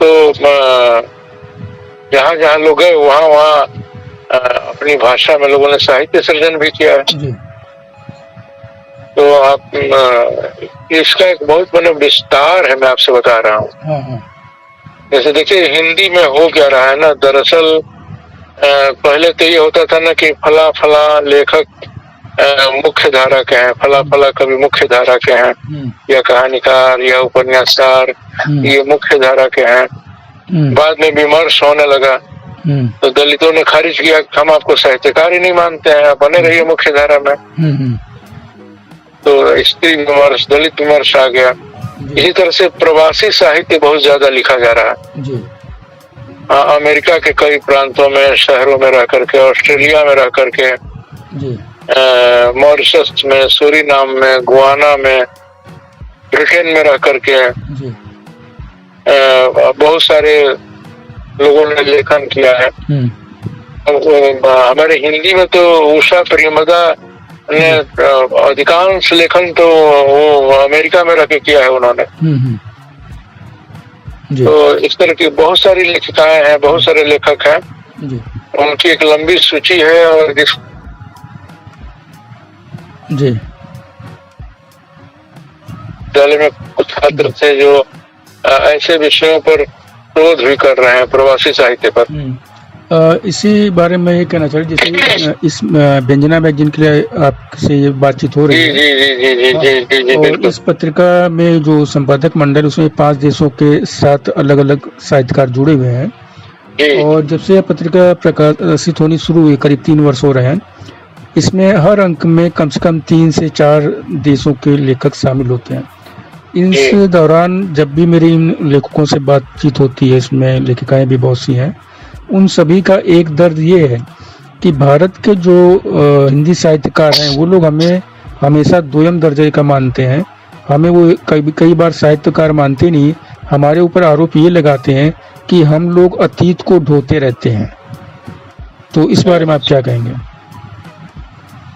तो जहाँ जहाँ लोग गए वहाँ वहाँ अपनी भाषा में लोगों ने साहित्य सृजन भी किया है। जी तो आप इसका एक बहुत बड़ा विस्तार है, मैं आपसे बता रहा हूँ। हाँ हाँ जैसे देखिए हिंदी में हो क्या रहा है ना, दरअसल पहले तो ये होता था ना कि फला फला लेखक मुख्य धारा के हैं, फला फला कवि मुख्य धारा के हैं, या कहानीकार या उपन्यासकार ये मुख्य धारा के हैं। बाद में विमर्श होने लगा तो दलितों ने खारिज किया कि हम आपको साहित्यकार ही नहीं मानते हैं, आप बने रहिए मुख्य धारा में। तो स्त्री विमर्श, दलित विमर्श आ गया। इसी तरह से प्रवासी साहित्य बहुत ज्यादा लिखा जा रहा है। अमेरिका के कई प्रांतों में, शहरों में रह करके, ऑस्ट्रेलिया में रह करके, मॉरिशस में, सूरीनाम में, गुआना में, ब्रिटेन में रह करके बहुत सारे लोगों ने लेखन किया है। हमारे हिंदी में तो उषा प्रियमदा ने अधिकांश लेखन तो वो अमेरिका में रह के किया है उन्होंने। तो इस तरह की बहुत सारी लेखिकाएं हैं, बहुत सारे लेखक हैं, उनकी एक लंबी सूची है। और जी विद्यालय में कुछ छात्र थे जो ऐसे विषयों पर शोध भी कर रहे हैं, प्रवासी साहित्य पर। इसी बारे में ये कहना चाहिए, जैसे इस व्यंजना मैगजीन के लिए आपसे ये बातचीत हो रही है। जी जी जी जी जी जी जी और इस पत्रिका में जो संपादक मंडल, उसमें 5 देशों के 7 अलग अलग साहित्यकार जुड़े हुए हैं। और जब से यह पत्रिका प्रकाशित होनी शुरू हुई, करीब 3 वर्ष हो रहे हैं, इसमें हर अंक में कम से कम 3 से 4 देशों के लेखक शामिल होते हैं। इस दौरान जब भी मेरी इन लेखकों से बातचीत होती है, इसमें लेखिकाएं भी बहुत सी हैं, उन सभी का एक दर्द ये है कि भारत के जो हिंदी साहित्यकार हैं वो लोग हमें हमेशा दोयम दर्जे का मानते हैं। हमें वो कई बार साहित्यकार मानते नहीं, हमारे ऊपर आरोप ये लगाते हैं कि हम लोग अतीत को ढोते रहते हैं। तो इस बारे में आप क्या कहेंगे?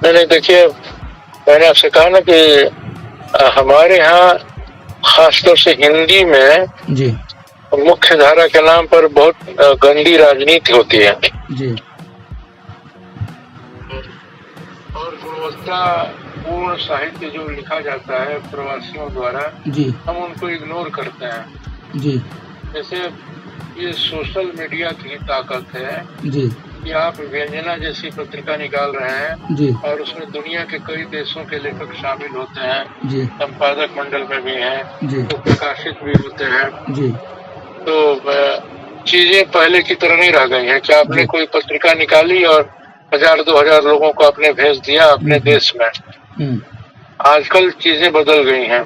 नहीं, देखिए मैंने आपसे कहा ना कि हमारे यहाँ खासतौर से हिंदी में जी मुख्य धारा के नाम पर बहुत गंदी राजनीति होती है जी। और गुणवत्तापूर्ण साहित्य जो लिखा जाता है प्रवासियों द्वारा जी, हम उनको इग्नोर करते हैं जी। जैसे ये सोशल मीडिया की ताकत है जी कि आप व्यंजना जैसी पत्रिका निकाल रहे हैं जी, और उसमें दुनिया के कई देशों के लेखक शामिल होते हैं जी, संपादक मंडल में भी हैं जी, तो प्रकाशित भी होते हैं। जी, तो चीजें पहले की तरह नहीं रह गई हैं। क्या आपने कोई पत्रिका निकाली और 1000-2000 लोगों को आपने भेज दिया अपने देश में? आजकल चीजें बदल गई हैं।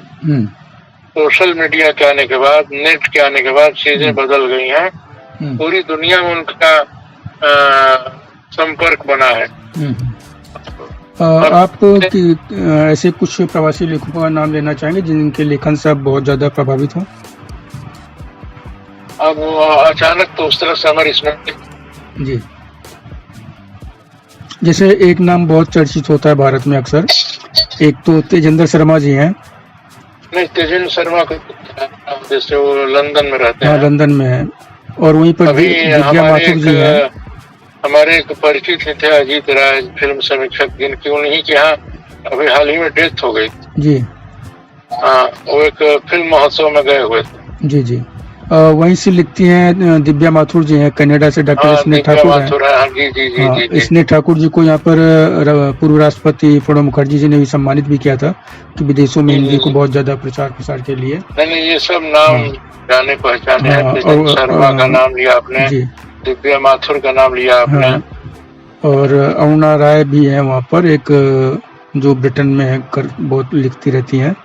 सोशल मीडिया के आने के बाद, नेट के आने के बाद चीजें बदल गई हैं। पूरी दुनिया में उनका संपर्क बना है। आप ऐसे कुछ प्रवासी लेखकों का नाम लेना चाहेंगे जिनके लेखन से आप बहुत ज्यादा प्रभावित हो? अब अचानक तो उस तरह से हमारी इसमें जी, जैसे एक नाम बहुत चर्चित होता है भारत में अक्सर, एक तो तेजेंद्र शर्मा जी हैं। नहीं, तेजेंद्र शर्मा को जैसे वो लंदन में रहते हैं। हाँ, लंदन में है। और वहीं पर दिव्या माथुर जी हैं। हमारे एक परिचित थे अजीत राय, फिल्म समीक्षक, जिनकी उन्हीं के यहाँ अभी हाल ही में डेथ हो गई जी। हाँ, वो एक फिल्म महोत्सव में गए हुए थे। जी जी। वहीं से लिखती हैं दिव्या माथुर जी हैं, कनाडा से डॉक्टर स्नेह ठाकुर हैं। जी जी जी जी। स्नेह ठाकुर जी को यहाँ पर पूर्व राष्ट्रपति प्रणब मुखर्जी जी ने भी सम्मानित भी किया था कि विदेशों में हिंदी को बहुत ज्यादा प्रचार प्रसार के लिए। नहीं, ये सब नाम जाने पहचाने हैं। तेजेंद्र शर्मा का नाम लिया आपने, दिव्या माथुर का नाम लिया आपने, और अरुणा राय भी है वहाँ पर, एक जो ब्रिटेन में है, बहुत लिखती रहती हैं।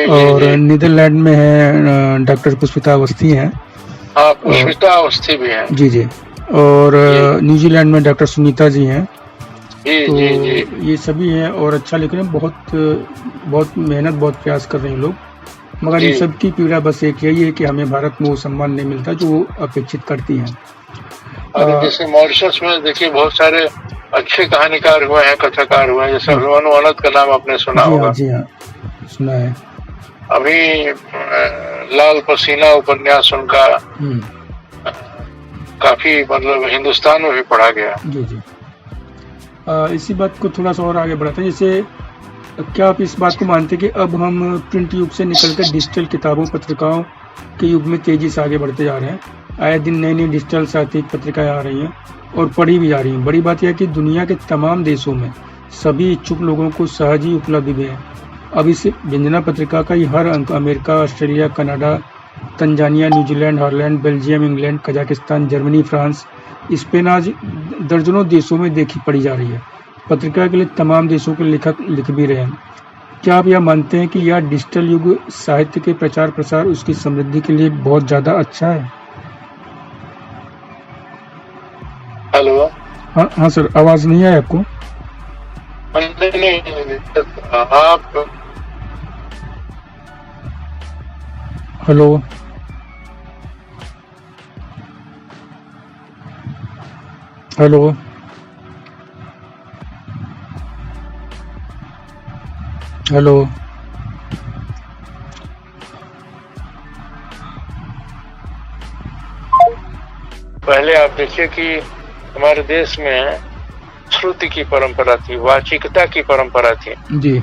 और नीदरलैंड में है डॉक्टर पुष्पिता अवस्थी हैं। हाँ, पुष्पिता अवस्थी भी हैं। जी जी। और न्यूजीलैंड में डॉक्टर सुनीता जी हैं। जी तो जी जी। ये सभी हैं और अच्छा लिख रहे हैं, बहुत मेहनत, बहुत प्रयास कर रहे हैं लोग। मगर इन सब की पीड़ा बस एक यही है कि हमें भारत में वो सम्मान नहीं मिलता जो वो अपेक्षित करती हैं। और जैसे मॉरिशस में देखिए बहुत सारे अच्छे कहानीकार हुए हैं, कथाकार हुए हैं, जैसे अभिमन्यु अनंत का नाम आपने सुना होगा। जी हाँ, सुना है। अभी लाल पसीना उपन्यास उनका काफी मतलब हिंदुस्तान में भी पढ़ा गया। जी जी। इसी बात को थोड़ा सा और आगे बढ़ाते हैं, जैसे क्या आप इस बात को मानते हैं कि अब हम प्रिंट युग से निकलकर डिजिटल किताबों पत्रिकाओं के युग में तेजी से आगे बढ़ते जा रहे हैं? आए दिन नई नई डिजिटल साहित्यिक पत्रिकाएं आ रही हैं और पढ़ी भी जा रही हैं। बड़ी बात यह है कि दुनिया के तमाम देशों में सभी इच्छुक लोगों को सहज ही उपलब्ध भी है। अब इस व्यंजना पत्रिका का ही हर अंक America, Australia, Canada, Tanzania, New Zealand, Holland, Belgium, England, Kazakhstan, Germany, France, Spain आज दर्जनों देशों में देखी पढ़ी जा रही है। पत्रिका के लिए तमाम देशों के लेखक लिख भी रहे हैं। क्या आप यह मानते हैं कि यह डिजिटल युग साहित्य के प्रचार प्रसार उसकी समृद्धि के लिए बहुत ज़्यादा अच्छा है? हेलो। हाँ हाँ सर, आवाज़ नहीं आई आपको? नहीं, आप हेलो हेलो हेलो पहले आप देखिए कि हमारे देश में श्रुति की परंपरा थी, वाचिकता की परंपरा थी। जी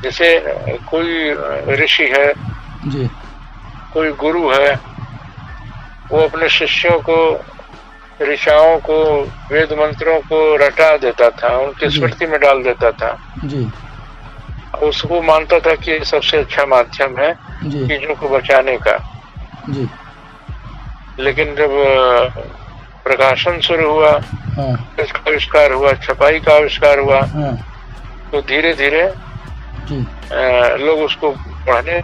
जैसे कोई ऋषि है जी कोई गुरु है, वो अपने शिष्यों को, ऋषियों को, वेद मंत्रों को रटा देता था, उनकी स्मृति में डाल देता था जी। उसको मानता था कि ये सबसे अच्छा माध्यम है चीजों को बचाने का जी। लेकिन जब प्रकाशन शुरू हुआ, इसका आविष्कार हुआ, छपाई का आविष्कार हुआ, तो धीरे धीरे लोग उसको पढ़ने,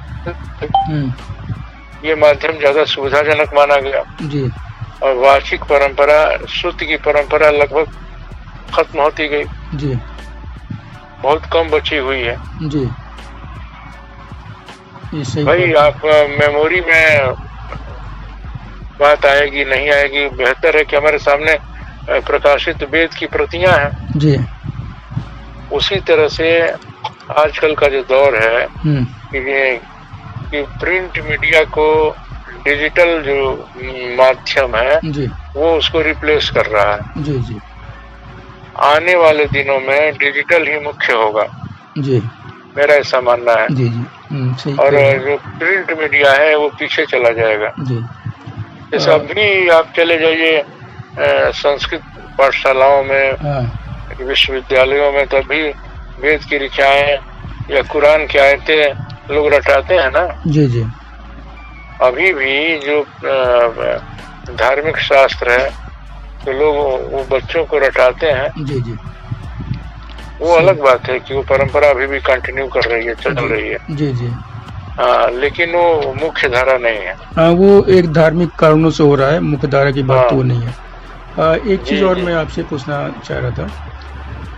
ये माध्यम ज्यादा सुविधाजनक माना गया जी। और वाचिक परंपरा, श्रुति की परंपरा लगभग खत्म होती गई जी। बहुत कम बची हुई है जी। भाई आप मेमोरी में बात आएगी नहीं आएगी, बेहतर है कि हमारे सामने प्रकाशित वेद की प्रतियां हैं जी। उसी तरह से आजकल का जो दौर है कि प्रिंट मीडिया को डिजिटल जो माध्यम है जी, वो उसको रिप्लेस कर रहा है जी जी। आने वाले दिनों में डिजिटल ही मुख्य होगा जी, मेरा ऐसा मानना है जी जी। सही। और जो प्रिंट मीडिया है वो पीछे चला जाएगा जी। जैसे अभी आप चले जाइए संस्कृत पाठशालाओं में, विश्वविद्यालयों में, तभी वेद की ऋचाएं या कुरान की आयतें लोग रटाते हैं ना जी जी। अभी भी जो धार्मिक शास्त्र है तो लोग वो बच्चों को रटाते हैं जी जी। वो अलग बात है कि वो परंपरा अभी भी कंटिन्यू कर रही है, चल रही है जी जी। लेकिन वो मुख्य धारा नहीं है। वो एक धार्मिक कारणों से हो रहा है, मुख्य धारा की बात तो नहीं है। एक चीज और मैं आपसे पूछना चाह रहा था,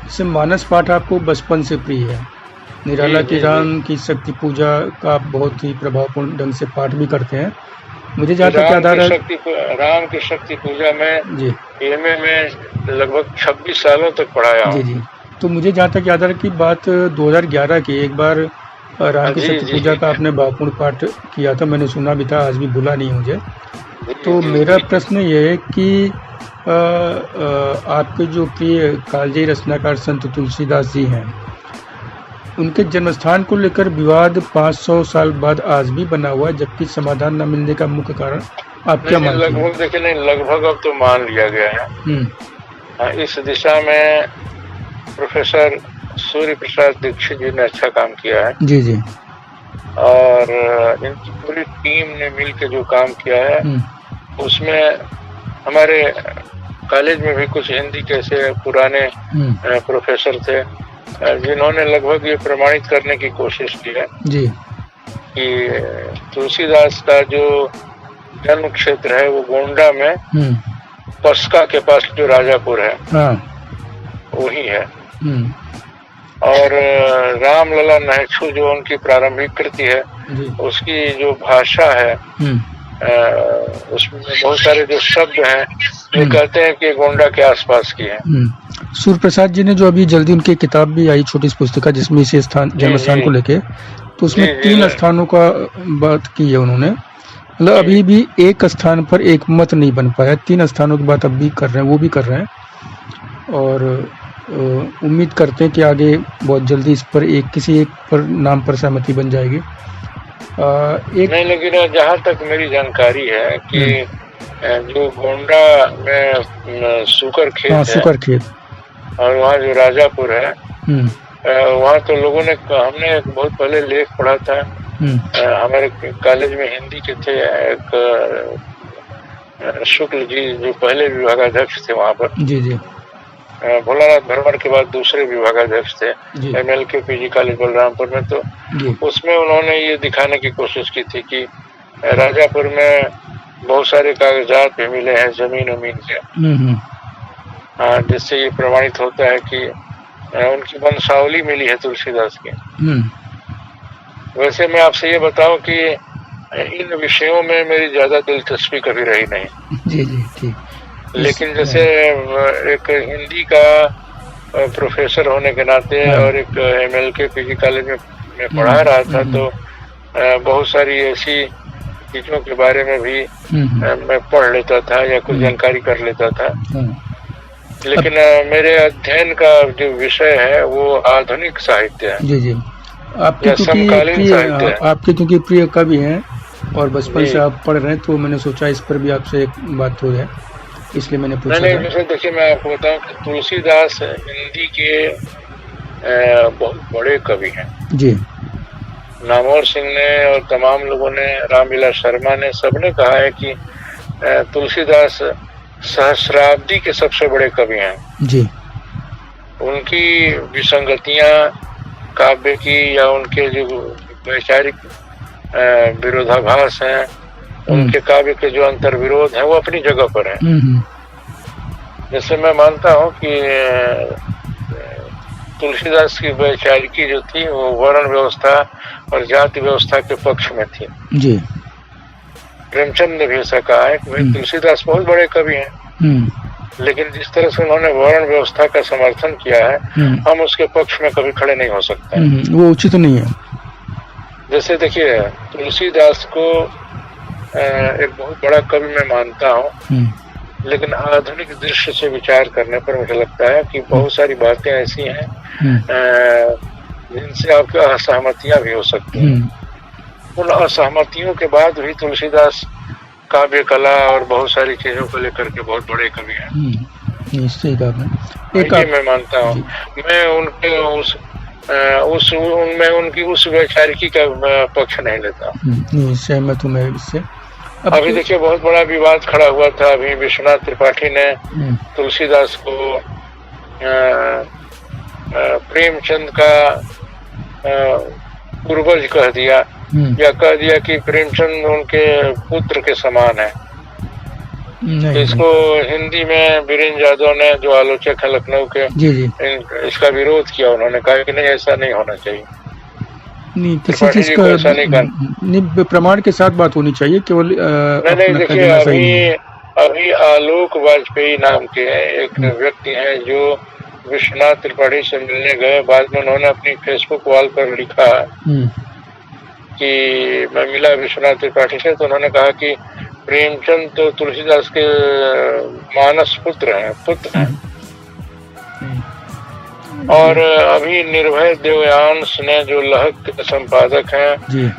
जैसे मानस पाठ आपको बचपन से प्रिय है, निराला की राम की शक्ति पूजा का आप बहुत ही प्रभावपूर्ण ढंग से पाठ भी करते हैं। मुझे जहाँ तक याद आ रहा है, राम की शक्ति पूजा में जी एमए में लगभग 26 सालों तक पढ़ाया जी जी। तो मुझे जहाँ तक याद आ रहा है कि बात 2011 की, एक बार राम की शक्ति पूजा का आपने भावपूर्ण पाठ किया था, मैंने सुना भी था, आज भी भूला नहीं मुझे। तो मेरा प्रश्न ये है कि आपके जो प्रिय कालजयी रचनाकार संत तुलसीदास जी हैं, उनके जन्मस्थान को लेकर विवाद 500 साल बाद आज भी बना हुआ है, जबकि समाधान न मिलने का मुख्य कारण आप क्या मानते हैं? लगभग देखिए, नहीं लगभग अब तो मान लिया गया है। इस दिशा में प्रोफेसर सूर्य प्रसाद दीक्षित जी ने अच्छा काम किया है जी जी। और इनकी पूरी टीम ने मिलकर जो काम किया है उसमें हमारे कॉलेज में भी कुछ हिंदी के ऐसे पुराने प्रोफेसर थे जिन्होंने लगभग ये प्रमाणित करने की कोशिश की है जी कि तुलसीदास का जो जन्म क्षेत्र है वो गोंडा में पस्का के पास जो राजापुर है वही है। और रामलला नहछू जो उनकी प्रारंभिक कृति है उसकी जो भाषा है उसमें बहुत सारे जो शब्द हैं ये कहते हैं कि गोंडा के आसपास की है। सूर्य प्रसाद जी ने जो अभी जल्दी उनकी किताब भी आई, छोटी सी पुस्तिका, जिसमें इसे स्थान जन्म स्थान को लेके, तो उसमें 3 स्थानों का बात की है उन्होंने। मतलब अभी भी एक स्थान पर एक मत नहीं बन पाया, 3 स्थानों की बात अब भी कर रहे हैं, वो भी कर रहे हैं और उम्मीद करते हैं कि आगे बहुत जल्दी इस पर किसी एक पर नाम पर सहमति बन जाएगी। एक नहीं, लेकिन जहाँ तक मेरी जानकारी है कि जो गोंडा में सुकर खेत है, सुकर खेत, और वहाँ जो राजापुर है, वहाँ तो लोगों ने, हमने बहुत पहले लेख पढ़ा था, हमारे कॉलेज में हिंदी के थे, एक शुक्ल जी जो पहले विभागाध्यक्ष थे वहाँ पर, जी जी, भोलानाथ भ्रमण के बाद दूसरे विभागाध्यक्ष थे MLK PG कॉलेज बलरामपुर में। तो उसमें उन्होंने ये दिखाने की कोशिश की थी कि राजापुर में बहुत सारे कागजात भी मिले हैं जमीन के, जिससे ये प्रमाणित होता है कि उनकी वंशावली मिली है तुलसीदास की। वैसे मैं आपसे ये बताऊं कि इन विषयों में मेरी ज्यादा दिलचस्पी कभी रही नहीं। जी जी, ठीक। लेकिन जैसे एक हिंदी का प्रोफेसर होने के नाते और एक MLK PG कॉलेज में पढ़ा रहा था, तो बहुत सारी ऐसी चीजों के बारे में भी मैं पढ़ लेता था या कुछ जानकारी कर लेता था। लेकिन मेरे अध्ययन का जो विषय है वो आधुनिक साहित्य है। जी जी, आपके समकालीन साहित्य है। आपके क्योंकि प्रिय कवि हैं और बचपन से आप पढ़ रहे हैं, तो मैंने सोचा इस पर भी आपसे एक बात हो जाए, इसलिए मैंने पूछा। नहीं, जैसे देखिए मैं आपको बताऊं कि तुलसीदास हिंदी के बहुत बड़े कवि हैं। जी, नामवर सिंह ने और तमाम लोगों ने, रामविलास शर्मा ने, सबने कहा है कि तुलसीदास सहस्राब्दी के सबसे बड़े कवि हैं। जी, उनकी विसंगतियां काव्य की या उनके जो वैचारिक विरोधाभास हैं, उनके काव्य के जो अंतर विरोध है, वो अपनी जगह पर है। जैसे मैं मानता हूँ कि तुलसीदास की वैचारिकी जो थी वो वर्ण व्यवस्था और जाति व्यवस्था के पक्ष में थी। जी, प्रेमचंद ने भी ऐसा कहा है कि भाई तुलसीदास बहुत बड़े कवि हैं, लेकिन जिस तरह से उन्होंने वर्ण व्यवस्था का समर्थन किया है, हम उसके पक्ष में कभी खड़े नहीं हो सकते। वो उचित नहीं है। जैसे देखिए, तुलसीदास को एक बहुत बड़ा कवि मैं मानता हूँ, लेकिन आधुनिक दृश्य से विचार करने पर मुझे लगता है कि बहुत सारी बातें ऐसी हैं जिनसे आपकी असहमतियां भी हो सकती हैं। उन असहमतियों के बाद भी तुलसीदास काव्य कला और बहुत सारी चीजों को लेकर के बहुत बड़े कवि हैं। सही कहा। एक मैं मानता हूँ, मैं उनके उनमें उनकी उस वैचारिकी का पक्ष नहीं लेता। सहमत हूँ मैं इससे। अभी देखिए बहुत बड़ा विवाद खड़ा हुआ था, अभी विश्वनाथ त्रिपाठी ने तुलसीदास को प्रेमचंद का पूर्वज कह दिया, या कह दिया कि प्रेमचंद उनके पुत्र के समान है। तो इसको हिंदी में वीरेंद्र यादव ने, जो आलोचक है लखनऊ के, इसका विरोध किया। उन्होंने कहा कि नहीं, ऐसा नहीं होना चाहिए, नहीं किसी चीज का ऐसा नहीं, प्रमाण के साथ बात होनी चाहिए केवल। नहीं, देखिए अभी आलोक वाजपेयी नाम के एक व्यक्ति हैं जो विश्वनाथ त्रिपाठी से मिलने गए, बाद में उन्होंने अपनी फेसबुक वॉल पर लिखा कि मैं मिला विश्वनाथ त्रिपाठी से, तो उन्होंने कहा कि प्रेमचंद तो तुलसीदास के मानस पुत्र हैं। और अभी निर्भय देवयांश ने, जो लहक के संपादक हैं,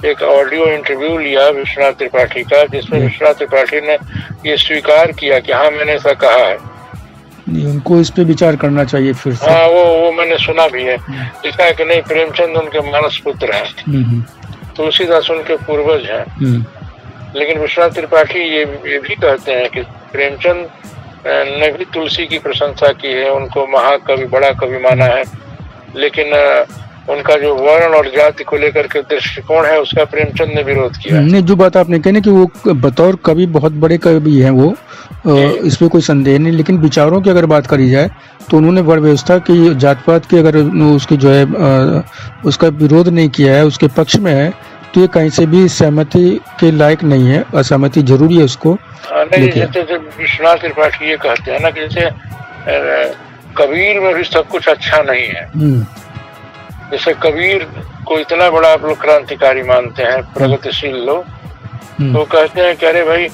एक ऑडियो इंटरव्यू लिया विश्वनाथ त्रिपाठी का, जिसमें विश्वनाथ त्रिपाठी ने ये स्वीकार किया कि हाँ, मैंने ऐसा कहा है। उनको इस पे विचार करना चाहिए फिर से। हाँ, वो मैंने सुना भी है। लिखा है कि नहीं, प्रेमचंद उनके मानस पुत्र हैं, तुलसीदास उनके पूर्वज हैं। लेकिन विश्वनाथ त्रिपाठी ये भी कहते हैं कि प्रेमचंद ने भी तुलसी की प्रशंसा की है, उनको महाकवि, बड़ा कवि माना है, लेकिन उनका जो वर्ण और जाति को लेकर के दृष्टिकोण है, उसका प्रेमचंद ने विरोध किया। नहीं, जो बात आपने कही ना कि वो बतौर कवि बहुत बड़े कवि हैं वो, इसमें कोई संदेह नहीं, लेकिन विचारों की अगर बात करी जाए तो उन्होंने वर्ण व्यवस्था की, जात पात की अगर उसकी जो है उसका विरोध नहीं किया है, उसके पक्ष में है, तो ये कहीं से भी सहमति के लायक नहीं है। असहमति जरूरी है उसको। नहीं, जैसे विश्वनाथ त्रिपाठी ये कहते हैं ना कि जैसे कबीर में भी सब कुछ अच्छा नहीं है। जैसे कबीर को इतना बड़ा आप लोग क्रांतिकारी मानते हैं, प्रगतिशील लोग, तो कहते हैं कि अरे भाई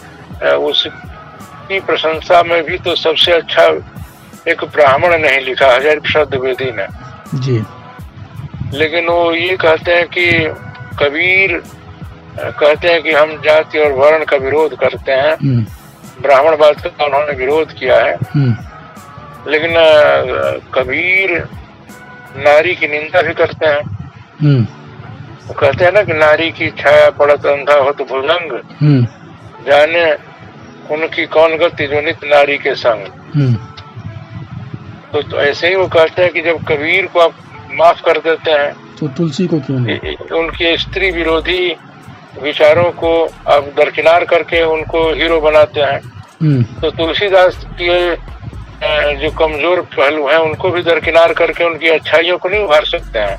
उसकी प्रशंसा में भी तो सबसे अच्छा एक ब्राह्मण नहीं लिखा हजारी प्रसाद द्विवेदी ने जी। लेकिन वो ये कहते हैं कि कबीर कहते हैं कि हम जाति और वर्ण का विरोध करते हैं, ब्राह्मणवाद का उन्होंने विरोध किया है, लेकिन कबीर नारी की निंदा भी करते हैं। वो कहते हैं ना कि नारी की छाया पड़त अंधा हो तो भुजंग, जाने उनकी कौन गति जो नित नारी के संग। तो ऐसे ही वो कहते हैं कि जब कबीर को आप माफ कर देते हैं तो तुलसी को क्यों नहीं? उनके स्त्री विरोधी विचारों को आप दरकिनार करके उनको हीरो बनाते हैं। तो तुलसीदास के जो कमजोर पहलू हैं उनको भी दरकिनार करके उनकी अच्छाइयों को नहीं उभार सकते हैं।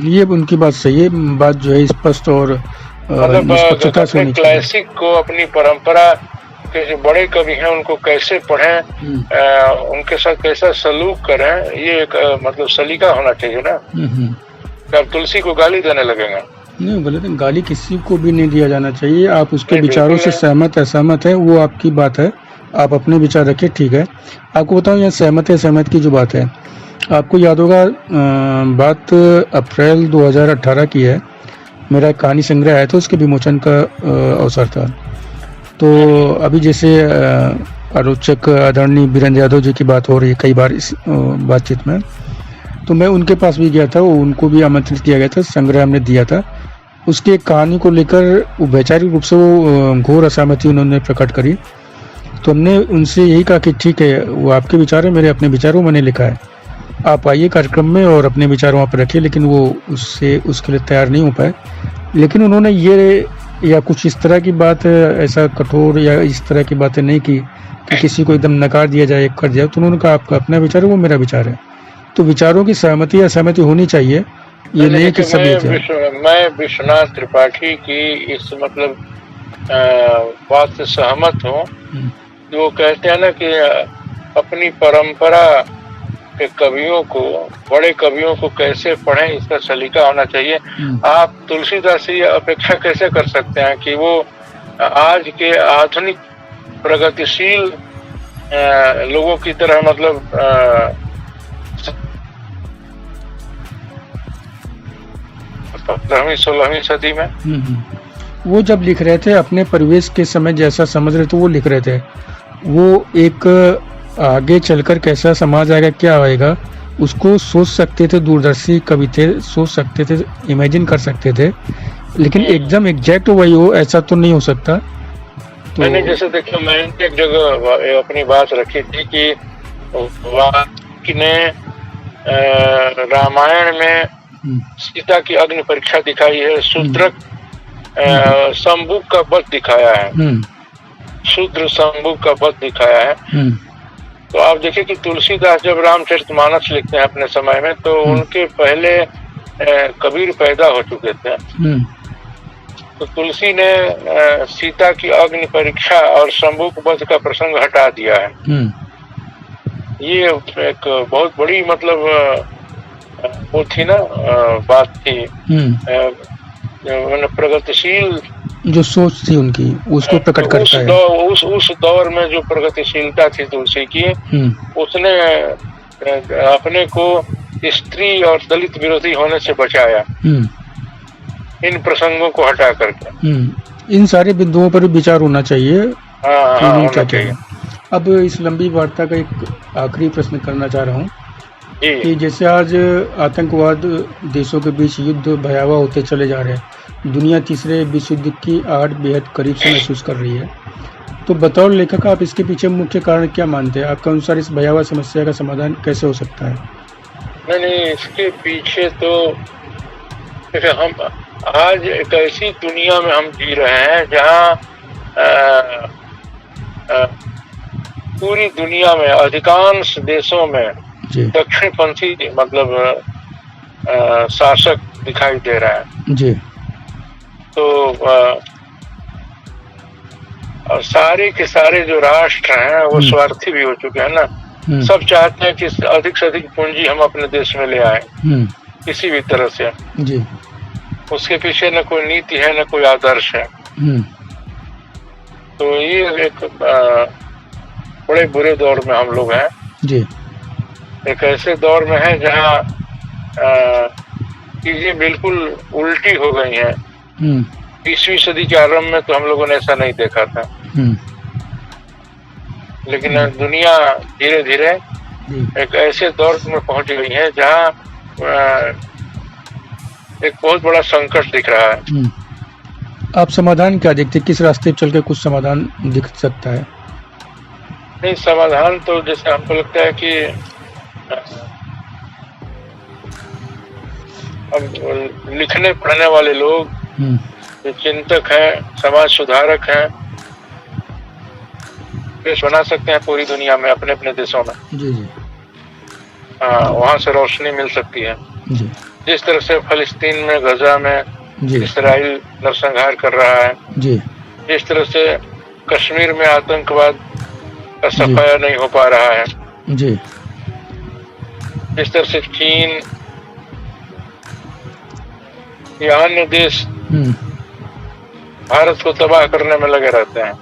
ये उनकी बात सही है, बात जो है स्पष्ट और मतलब अपने क्लासिक को, अपनी परंपरा के जो बड़े कवि हैं उनको कैसे पढ़ें, उनके साथ कैसा सलूक करें, ये एक मतलब सलीका होना चाहिए ना। आप तुलसी को गाली देने लगेंगे? नहीं, गलत गाली किसी को भी नहीं दिया जाना चाहिए। आप उसके विचारों से सहमत है वो आपकी बात है, आप अपने विचार रखिए, ठीक है। आपको बताऊं यहाँ सहमत की जो बात है, आपको याद होगा बात अप्रैल 2018 की है, मेरा एक कहानी संग्रह आया था, उसके विमोचन का अवसर था। तो अभी जैसे आलोचक आदरणीय वीरेंद्र यादव जी की बात हो रही है कई बार इस बातचीत में, तो मैं उनके पास भी गया था, उनको भी आमंत्रित किया गया था, संग्रह हमने दिया था। उसकी एक कहानी को लेकर वैचारिक रूप से वो घोर असहमति उन्होंने प्रकट करी। तो हमने उनसे यही कहा कि ठीक है, वो आपके विचार है, मेरे अपने विचारों मैंने लिखा है, आप आइए कार्यक्रम में और अपने विचार वहाँ पर रखिए। लेकिन वो उसके लिए तैयार नहीं हो पाए। लेकिन उन्होंने ये या कुछ इस तरह की बात ऐसा कठोर या इस तरह की बातें नहीं की कि किसी को एकदम नकार दिया जाए, कर दिया। तो उन्होंने कहा आपका अपना विचार है, वो मेरा विचार है। तो विचारों की सहमति या असहमति होनी चाहिए, ये नहीं कि सब एक है। मैं विश्वनाथ त्रिपाठी की इस मतलब बात से सहमत हूँ। वो कहते हैं ना कि अपनी परंपरा के कवियों को, बड़े कवियों को कैसे पढ़ें, इसका सलीका होना चाहिए। आप तुलसीदास से अपेक्षा कैसे कर सकते हैं कि वो आज के आधुनिक प्रगतिशील लोगों की तरह मतलब 15वीं-16वीं सदी में वो जब लिख रहे थे अपने परिवेश के समय जैसा समझ रहे थे वो लिख रहे थे। वो एक आगे चलकर कैसा समाज आएगा, क्या आएगा, उसको सोच सकते थे, दूरदर्शी कवि थे, सोच सकते थे, इमेजिन कर सकते थे। लेकिन एकदम एग्जैक्ट वही हो ऐसा तो नहीं हो सकता। तो मैंने जैसे देखो, मैंने एक जगह अपनी बात रखी थी कि वाल्मीकि ने रामायण में सीता की अग्नि परीक्षा दिखाई है, शूद्रक शंभु का वध दिखाया है, शूद्र शंभु का वध दिखाया है। तो आप देखिए कि तुलसीदास जब रामचरितमानस लिखते हैं अपने समय में, तो उनके पहले कबीर पैदा हो चुके थे। तो तुलसी ने सीता की अग्नि परीक्षा और शंभु के वध का प्रसंग हटा दिया है। ये एक बहुत बड़ी मतलब वो थी ना बात थी, प्रगतिशील जो सोच थी उनकी, उसको प्रकट करता है। उस दौर में जो प्रगतिशीलता थी तुलसी की, उसने अपने को स्त्री और दलित विरोधी होने से बचाया, इन प्रसंगों को हटा करके। इन सारे बिंदुओं पर विचार होना चाहिए। होना चाहिए। अब इस लंबी वार्ता का एक आखिरी प्रश्न करना चाह रहा हूँ कि जैसे आज आतंकवाद देशों के बीच युद्ध भयावह होते चले जा रहे हैं, दुनिया तीसरे विश्व युद्ध की आहट बेहद करीब से महसूस कर रही है, तो बतौर लेखक आप इसके पीछे मुख्य कारण क्या मानते हैं? आपके अनुसार इस भयावह समस्या का समाधान कैसे हो सकता है? नहीं, इसके पीछे तो हम आज एक ऐसी दुनिया में हम जी रहे हैं जहाँ पूरी दुनिया में अधिकांश देशों में दक्षिणपंथी मतलब शासक दिखाई दे रहा है जी। तो और सारे के सारे जो राष्ट्र हैं वो स्वार्थी भी हो चुके हैं ना। सब चाहते हैं कि अधिक से अधिक पूंजी हम अपने देश में ले आए किसी भी तरह से जी। उसके पीछे न कोई नीति है, न कोई आदर्श है। तो ये एक बड़े बुरे दौर में हम लोग हैं जी। एक ऐसे दौर में है जहाँ चीजें बिल्कुल उल्टी हो गई हैं। 20वीं सदी के आरंभ में तो हम लोगों ने ऐसा नहीं देखा था, लेकिन दुनिया धीरे धीरे एक ऐसे दौर में पहुंच गई है जहाँ एक बहुत बड़ा संकट दिख रहा है। आप समाधान क्या देखते, किस रास्ते पे चल के कुछ समाधान दिख सकता है? नहीं, समाधान तो जैसे हमको लगता है कि अब लिखने पढ़ने वाले लोग जो चिंतक हैं, समाज सुधारक हैं, देश बना सकते हैं पूरी दुनिया में, अपने अपने देशों में। जी जी। हाँ, वहाँ से रोशनी मिल सकती है। जी। जिस तरह से फलस्तीन में, गजा में इस्राइल नरसंहार कर रहा है, जी। जिस तरह से कश्मीर में आतंकवाद का सफाया नहीं हो पा रहा है, जी। जिस तरह से चीन या अन्य देश भारत को तबाह करने में लगे रहते हैं।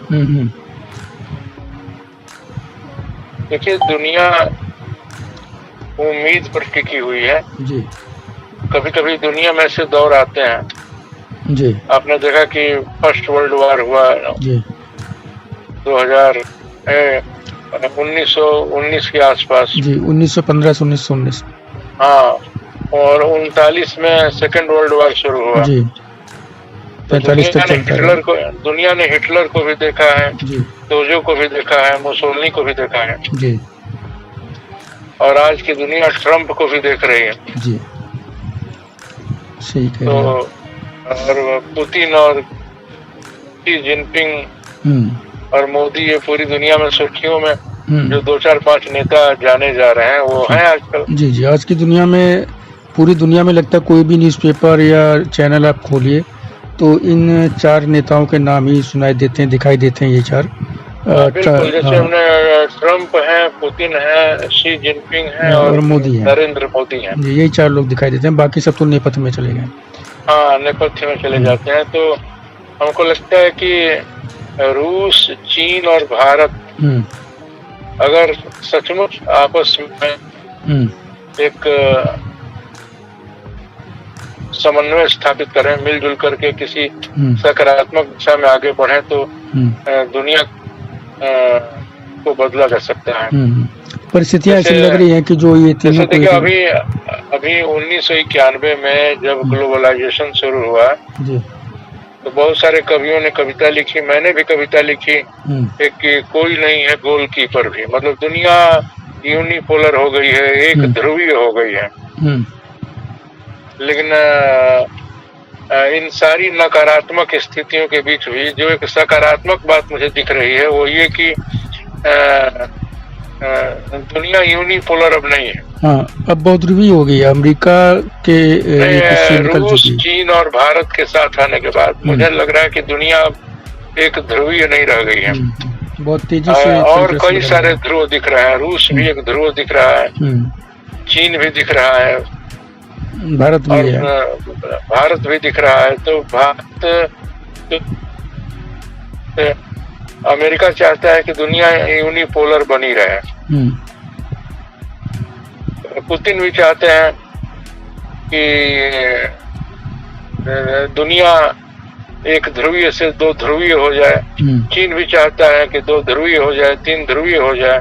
देखिए, दुनिया उम्मीद पर टिकी हुई है जी। कभी कभी दुनिया में ऐसे दौर आते हैं जी। आपने देखा कि फर्स्ट वर्ल्ड वॉर हुआ जी 1919 के आसपास जी, 1915 से 1919। हाँ, और 39 में सेकेंड वर्ल्ड वॉर शुरू हुआ जी। 45 तक चलता है। दुनिया ने हिटलर को भी देखा है जी, डोजो को भी देखा है, मुसोलिनी को भी देखा है जी, और आज की दुनिया ट्रम्प को भी देख रही है जी, सही कह तो रहे हैं। और पुतिन और शी जिनपिंग और मोदी, ये पूरी दुनिया में सुर्खियों में जो 2-4-5 नेता जाने जा रहे हैं वो हैं आजकल। जी जी, आज की दुनिया में, पूरी दुनिया में लगता है कोई भी न्यूज़पेपर या चैनल आप खोलिए तो इन 4 नेताओं के नाम ही सुनाई देते हैं, दिखाई देते हैं ये 4। बिल्कुल, जैसे हमने ट्रम्प है, पुतिन है, शी जिनपिंग है और मोदी है, नरेंद्र मोदी है। जी, यही 4 लोग दिखाई देते हैं, बाकी सब तो नेपथ्य में चले गए। हाँ, नेपथ्य में चले जाते हैं। तो हमको लगता है कि रूस, चीन और भारत अगर सचमुच आपस में एक समन्वय स्थापित करें, मिलजुल करके किसी सकारात्मक दिशा में आगे बढ़े तो दुनिया को बदला जा सकता है। परिस्थितियां ऐसी लग रही हैं कि जो ये तीनों देखिए, अभी 1991 में जब ग्लोबलाइजेशन शुरू हुआ जी, तो बहुत सारे कवियों ने कविता लिखी, मैंने भी कविता लिखी एक कि कोई नहीं है गोलकीपर भी, मतलब दुनिया यूनिपोलर हो गई है, एक ध्रुवीय हो गई है। लेकिन इन सारी नकारात्मक स्थितियों के बीच भी जो एक सकारात्मक बात मुझे दिख रही है वो ये कि दुनिया यूनिपोलर अब नहीं है। हाँ, अब बहुत ध्रुवीय हो गई है। अमेरिका के रूस, चीन और भारत के साथ आने के बाद मुझे लग रहा है कि दुनिया अब एक ध्रुवीय नहीं रह गई है, बहुत तेजी से और कई सारे ध्रुव दिख रहे हैं। रूस भी एक ध्रुव दिख रहा है, चीन भी दिख रहा है, भारत भी है, भारत भी दिख रहा है। तो भारत, अमेरिका चाहता है कि दुनिया यूनिपोलर बनी रहे, पुतिन भी चाहते हैं कि दुनिया एक ध्रुवीय से 2 ध्रुवीय हो जाए, चीन भी चाहता है कि 2 ध्रुवीय हो जाए, 3 ध्रुवीय हो जाए।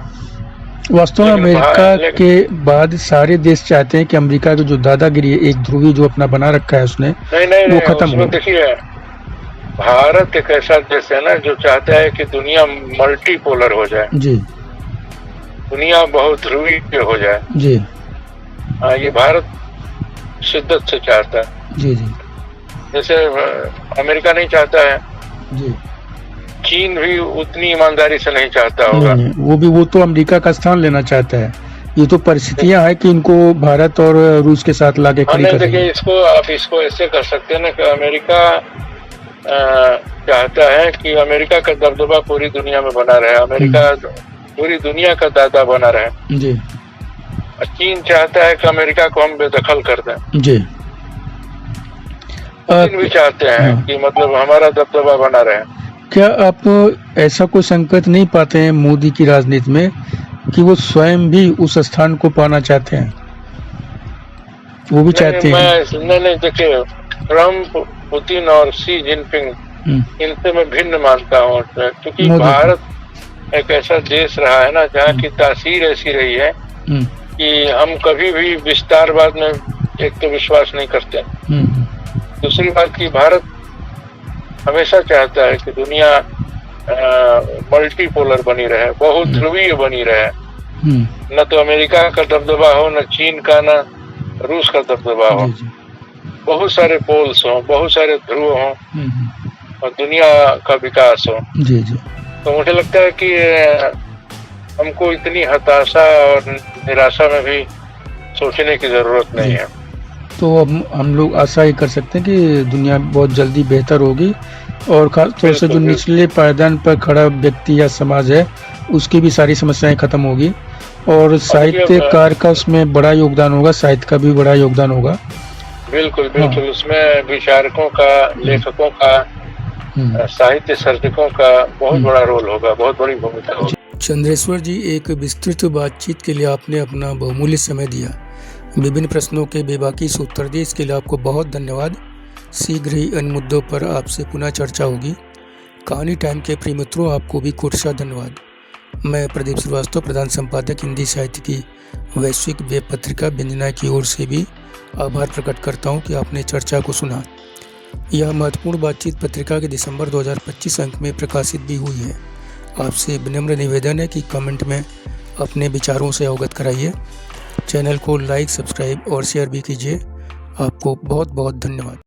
वास्तव में अमेरिका के बाद सारे देश चाहते हैं कि अमेरिका की जो दादागिरी है, एक ध्रुवीय जो अपना बना रखा है उसने, वो खत्म हो। देखिए, भारत एक ऐसा देश है ना जो चाहता है कि दुनिया मल्टीपोलर हो जाए जी, दुनिया बहुत ध्रुवीय हो जाए जी। हाँ, ये भारत शिद्दत से चाहता है जी जी, जैसे अमेरिका नहीं चाहता है जी, चीन भी उतनी ईमानदारी से नहीं चाहता होगा। नहीं, वो तो अमेरिका का स्थान लेना चाहता है। ये तो परिस्थितियां है कि इनको भारत और रूस के साथ लाके खड़ी कर रही है। देखिए, आप इसको ऐसे कर सकते हैं ना कि अमेरिका चाहता है कि अमेरिका का दबदबा पूरी दुनिया में बना रहे, अमेरिका पूरी दुनिया का दादा बना रहे जी। चीन चाहता है कि अमेरिका को हम बेदखल कर दें जी। चीन भी चाहते हैं कि मतलब हमारा दबदबा बना रहे। क्या आप ऐसा कोई संकेत नहीं पाते हैं मोदी की राजनीति में कि वो स्वयं भी उस स्थान को पाना चाहते हैं, वो भी चाहते हैं? नहीं, देखिए, ट्रम्प, पुतिन और शी जिनपिंग, इनसे मैं भिन्न मानता हूँ, क्योंकि भारत एक ऐसा देश रहा है ना जहाँ की तासीर ऐसी रही है कि हम कभी भी विस्तारवाद में एक तो विश्वास नहीं करते। दूसरी बात की भारत हमेशा चाहता है कि दुनिया मल्टीपोलर बनी रहे, बहुध्रुवीय बनी रहे। न तो अमेरिका का दबदबा हो, न चीन का, न रूस का दबदबा हो, बहुत सारे पोल्स हो, बहुत सारे ध्रुव हो और दुनिया का विकास हो। तो मुझे लगता है कि हमको इतनी हताशा और निराशा में भी सोचने की जरूरत नहीं है। तो अब हम लोग आशा ही कर सकते हैं कि दुनिया बहुत जल्दी बेहतर होगी और खासतौर से जो निचले पायदान पर खड़ा व्यक्ति या समाज है उसकी भी सारी समस्याएं खत्म होगी और साहित्यकार का उसमें बड़ा योगदान होगा, साहित्य का भी बड़ा योगदान होगा। बिल्कुल बिल्कुल, उसमें विचारकों का, लेखकों का, साहित्य सर्जकों का बहुत बड़ा रोल होगा, बहुत बड़ी भूमिका होगी। चंद्रेश्वर जी, एक विस्तृत बातचीत के लिए आपने अपना बहुमूल्य समय दिया, विभिन्न प्रश्नों के बेबाकी से उत्तर दिए, इसके लिए आपको बहुत धन्यवाद। शीघ्र ही अन्य मुद्दों पर आपसे पुनः चर्चा होगी। कहानी टाइम के प्रिय मित्रों, आपको भी कोटि धन्यवाद। मैं प्रदीप श्रीवास्तव, प्रधान संपादक हिंदी साहित्य की वैश्विक वेब पत्रिका व्यंजना की ओर से भी आभार प्रकट करता हूं कि आपने चर्चा को सुना। यह महत्वपूर्ण बातचीत पत्रिका के दिसंबर 2025 अंक में प्रकाशित भी हुई है। आपसे विनम्र निवेदन है कि कमेंट में अपने विचारों से अवगत कराइए। चैनल को लाइक, सब्सक्राइब और शेयर भी कीजिए। आपको बहुत बहुत धन्यवाद।